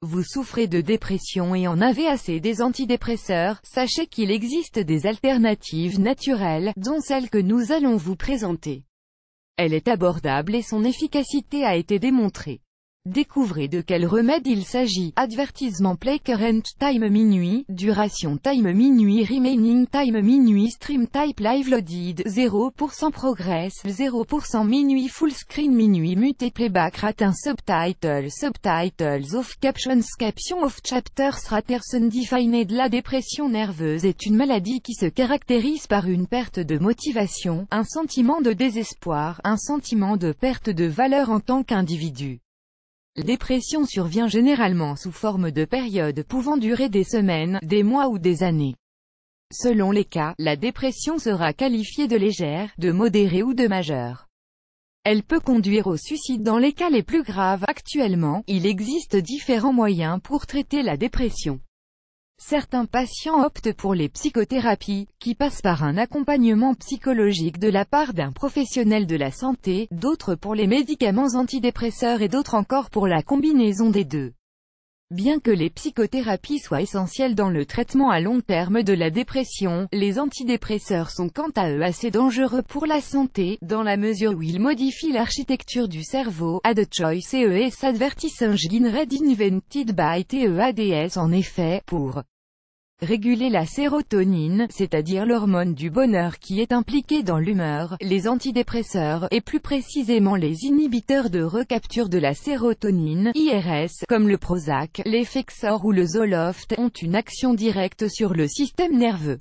Vous souffrez de dépression et en avez assez des antidépresseurs, sachez qu'il existe des alternatives naturelles, dont celle que nous allons vous présenter. Elle est abordable et son efficacité a été démontrée. Découvrez de quel remède il s'agit. Advertisement play current time minuit, duration time minuit, remaining time minuit, stream type live loaded, 0% progress, 0% minuit, full screen minuit, mute playback rate, subtitles off, captions off, chapters raters undefined. La dépression nerveuse est une maladie qui se caractérise par une perte de motivation, un sentiment de désespoir, un sentiment de perte de valeur en tant qu'individu. La dépression survient généralement sous forme de périodes pouvant durer des semaines, des mois ou des années. Selon les cas, la dépression sera qualifiée de légère, de modérée ou de majeure. Elle peut conduire au suicide dans les cas les plus graves. Actuellement, il existe différents moyens pour traiter la dépression. Certains patients optent pour les psychothérapies, qui passent par un accompagnement psychologique de la part d'un professionnel de la santé, d'autres pour les médicaments antidépresseurs et d'autres encore pour la combinaison des deux. Bien que les psychothérapies soient essentielles dans le traitement à long terme de la dépression, les antidépresseurs sont quant à eux assez dangereux pour la santé, dans la mesure où ils modifient l'architecture du cerveau. Ad choice ES advertising read invented by TEADS. En effet, pour réguler la sérotonine, c'est-à-dire l'hormone du bonheur qui est impliquée dans l'humeur, les antidépresseurs, et plus précisément les inhibiteurs de recapture de la sérotonine, IRS, comme le Prozac, l'Effexor ou le Zoloft, ont une action directe sur le système nerveux.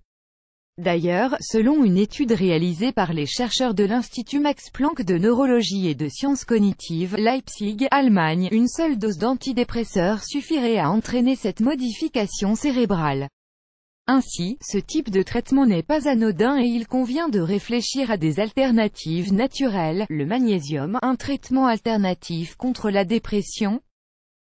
D'ailleurs, selon une étude réalisée par les chercheurs de l'Institut Max Planck de neurologie et de sciences cognitives, Leipzig, Allemagne, une seule dose d'antidépresseurs suffirait à entraîner cette modification cérébrale. Ainsi, ce type de traitement n'est pas anodin et il convient de réfléchir à des alternatives naturelles. Le magnésium, un traitement alternatif contre la dépression.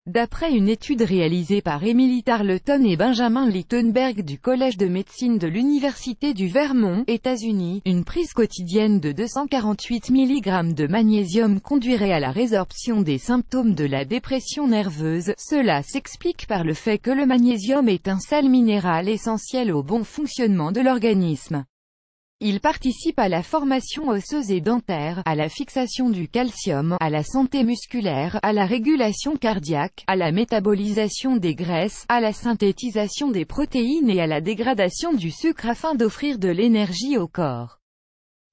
D'après une étude réalisée par Emily Tarleton et Benjamin Littenberg du Collège de médecine de l'Université du Vermont, États-Unis, une prise quotidienne de 248 mg de magnésium conduirait à la résorption des symptômes de la dépression nerveuse. Cela s'explique par le fait que le magnésium est un sel minéral essentiel au bon fonctionnement de l'organisme. Il participe à la formation osseuse et dentaire, à la fixation du calcium, à la santé musculaire, à la régulation cardiaque, à la métabolisation des graisses, à la synthétisation des protéines et à la dégradation du sucre afin d'offrir de l'énergie au corps.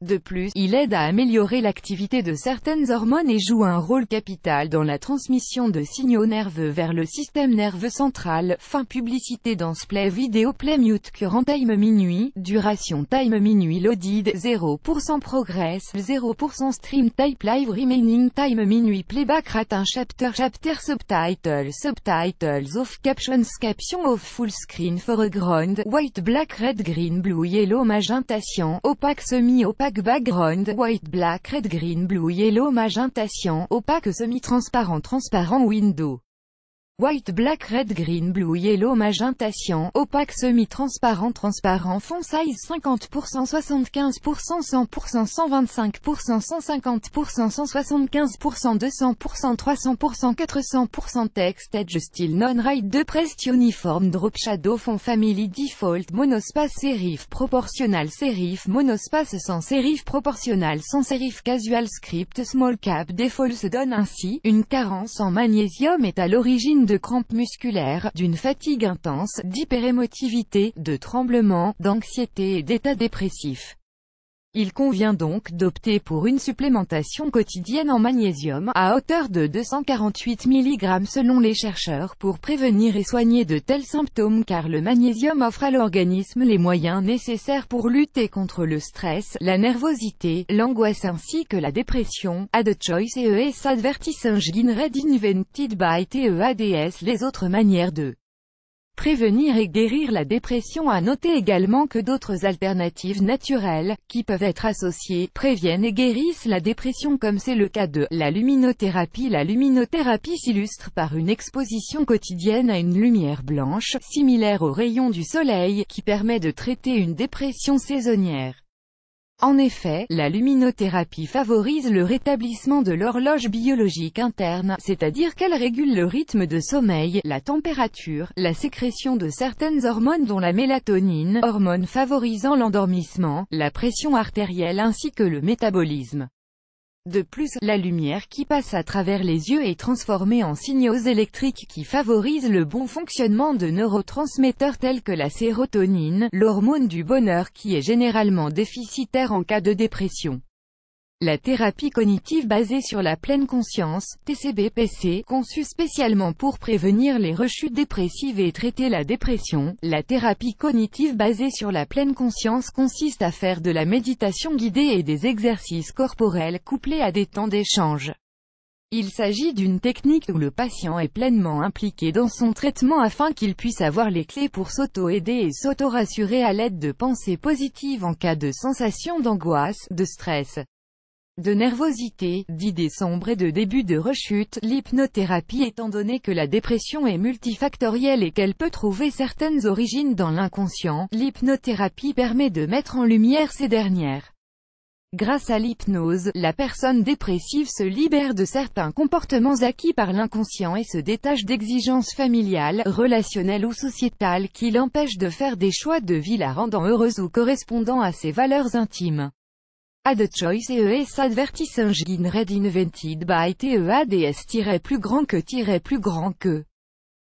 De plus, il aide à améliorer l'activité de certaines hormones et joue un rôle capital dans la transmission de signaux nerveux vers le système nerveux central. Fin publicité dans Play Video Play Mute Current Time Minuit, duration Time Minuit Loaded, 0% Progress, 0% Stream Type Live Remaining Time Minuit Playback Rate, un chapter subtitles off, captions off, full screen foreground, white black red green blue yellow magenta cyan, opaque semi-opaque background, white black red green blue yellow magenta cyan, opaque semi-transparent transparent window. White black red green blue yellow magenta cyan, opaque semi-transparent transparent font size 50%, 75%, 100%, 125%, 150%, 175%, 200%, 300%, 400%. Text edge style non-right de pressed uniform drop shadow font family default monospace serif proportional serif monospace sans serif proportional sans serif casual script small cap default se donne ainsi. Une carence en magnésium est à l'origine de crampes musculaires, d'une fatigue intense, d'hyperémotivité, de tremblements, d'anxiété et d'état dépressif. Il convient donc d'opter pour une supplémentation quotidienne en magnésium, à hauteur de 248 mg selon les chercheurs pour prévenir et soigner de tels symptômes car le magnésium offre à l'organisme les moyens nécessaires pour lutter contre le stress, la nervosité, l'angoisse ainsi que la dépression. Ad choice ES advertising read invented by TEADS. Les autres manières de prévenir et guérir la dépression. À noter également que d'autres alternatives naturelles, qui peuvent être associées, préviennent et guérissent la dépression comme c'est le cas de la luminothérapie. La luminothérapie s'illustre par une exposition quotidienne à une lumière blanche, similaire aux rayons du soleil, qui permet de traiter une dépression saisonnière. En effet, la luminothérapie favorise le rétablissement de l'horloge biologique interne, c'est-à-dire qu'elle régule le rythme de sommeil, la température, la sécrétion de certaines hormones dont la mélatonine, hormone favorisant l'endormissement, la pression artérielle ainsi que le métabolisme. De plus, la lumière qui passe à travers les yeux est transformée en signaux électriques qui favorisent le bon fonctionnement de neurotransmetteurs tels que la sérotonine, l'hormone du bonheur qui est généralement déficitaire en cas de dépression. La thérapie cognitive basée sur la pleine conscience, TCB-PC, conçue spécialement pour prévenir les rechutes dépressives et traiter la dépression, la thérapie cognitive basée sur la pleine conscience consiste à faire de la méditation guidée et des exercices corporels couplés à des temps d'échange. Il s'agit d'une technique où le patient est pleinement impliqué dans son traitement afin qu'il puisse avoir les clés pour s'auto-aider et s'auto-rassurer à l'aide de pensées positives en cas de sensation d'angoisse, de stress, de nervosité, d'idées sombres et de début de rechute. L'hypnothérapie, étant donné que la dépression est multifactorielle et qu'elle peut trouver certaines origines dans l'inconscient, l'hypnothérapie permet de mettre en lumière ces dernières. Grâce à l'hypnose, la personne dépressive se libère de certains comportements acquis par l'inconscient et se détache d'exigences familiales, relationnelles ou sociétales qui l'empêchent de faire des choix de vie la rendant heureuse ou correspondant à ses valeurs intimes. A The Choice ES Advertising Read Invented by TEADS plus grand que